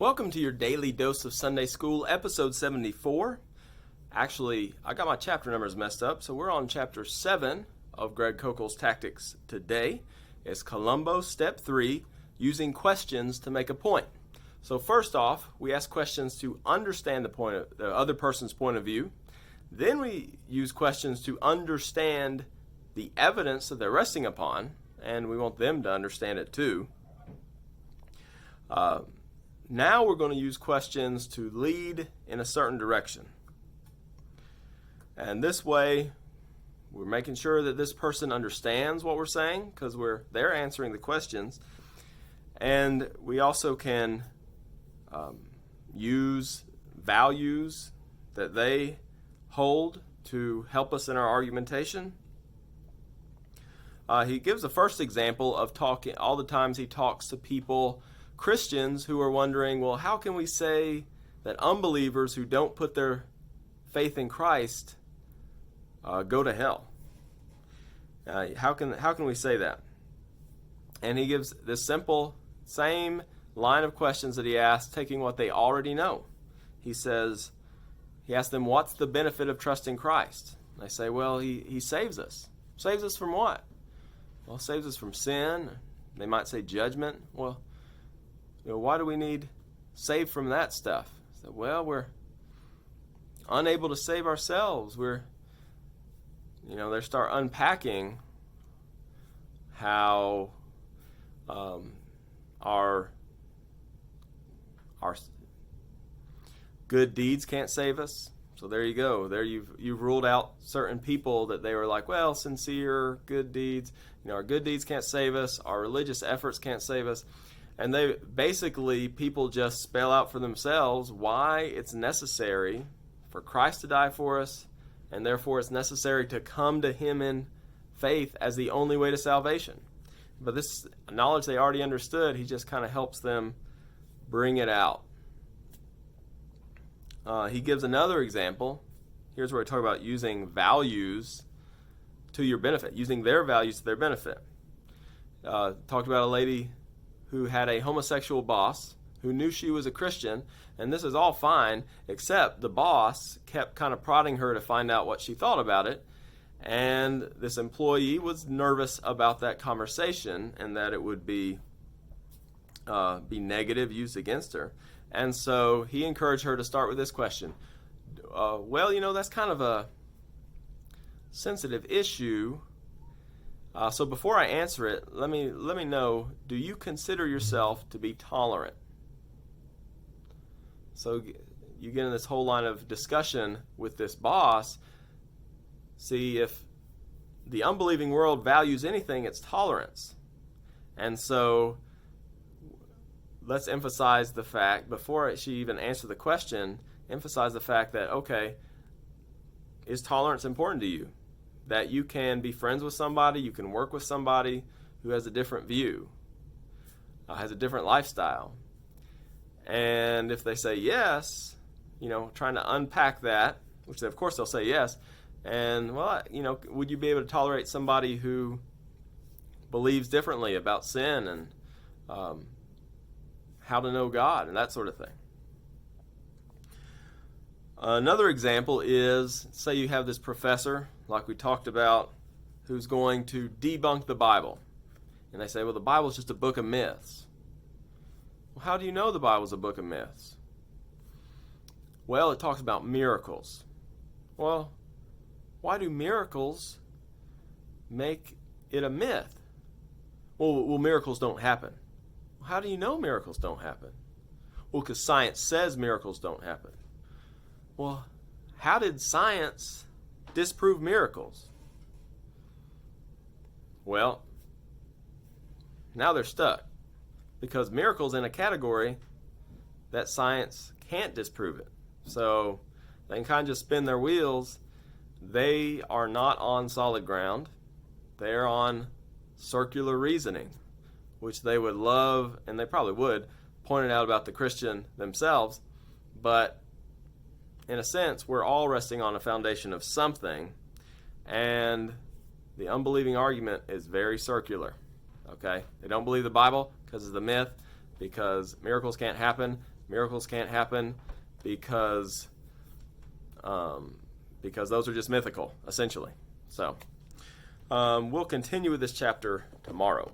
Welcome to your daily dose of Sunday School, episode 74. Actually, I got my chapter numbers messed up, so we're on chapter 7 of Greg Kochel's Tactics today. It's Columbo, step 3, using questions to make a point. So first off, we ask questions to understand the other person's point of view. Then we use questions to understand the evidence that they're resting upon, and we want them to understand it too. Now we're going to use questions to lead in a certain direction. And this way, we're making sure that this person understands what we're saying because they're answering the questions. And we also can use values that they hold to help us in our argumentation. He gives the first example of talking all the times he talks to people, Christians, who are wondering, well, how can we say that unbelievers who don't put their faith in Christ go to hell? How can we say that? And he gives this simple, same line of questions that he asks, taking what they already know. He asks them, what's the benefit of trusting Christ? And they say, well, he saves us. Saves us from what? Well, saves us from sin. They might say judgment. Well, why do we need saved from that stuff? So, well, we're unable to save ourselves. They start unpacking how our good deeds can't save us. So there you go. There you've ruled out certain people that they were like, well, sincere good deeds. Our good deeds can't save us. Our religious efforts can't save us. And people just spell out for themselves why it's necessary for Christ to die for us, and therefore it's necessary to come to Him in faith as the only way to salvation. But this knowledge they already understood, he just kind of helps them bring it out. He gives another example. Here's where we talk about using values to your benefit, using their values to their benefit. Talked about a lady who had a homosexual boss who knew she was a Christian, and this is all fine, except the boss kept kind of prodding her to find out what she thought about it, and this employee was nervous about that conversation and that it would be negative, used against her. And so he encouraged her to start with this question. That's kind of a sensitive issue. So before I answer it, let me know, do you consider yourself to be tolerant? So you get in this whole line of discussion with this boss. See, if the unbelieving world values anything, it's tolerance. And so let's emphasize the fact, before she even answered the question, emphasize the fact that, okay, is tolerance important to you? That you can be friends with somebody, you can work with somebody who has a different view, has a different lifestyle. And if they say yes, trying to unpack that, which of course they'll say yes, and would you be able to tolerate somebody who believes differently about sin and how to know God and that sort of thing? Another example is, say you have this professor, like we talked about, who's going to debunk the Bible. And they say, well, the Bible's just a book of myths. Well, how do you know the Bible's a book of myths? Well, it talks about miracles. Well, why do miracles make it a myth? Well, miracles don't happen. Well, how do you know miracles don't happen? Well, because science says miracles don't happen. Well, how did science disprove miracles? Well, now they're stuck because miracles in a category that science can't disprove it. So they can kind of just spin their wheels. They are not on solid ground. They're on circular reasoning, which they would love, and they probably would, point it out about the Christian themselves. But in a sense, we're all resting on a foundation of something, and the unbelieving argument is very circular. Okay? They don't believe the Bible because of the myth. because miracles can't happen. Miracles can't happen because those are just mythical, essentially. So we'll continue with this chapter tomorrow.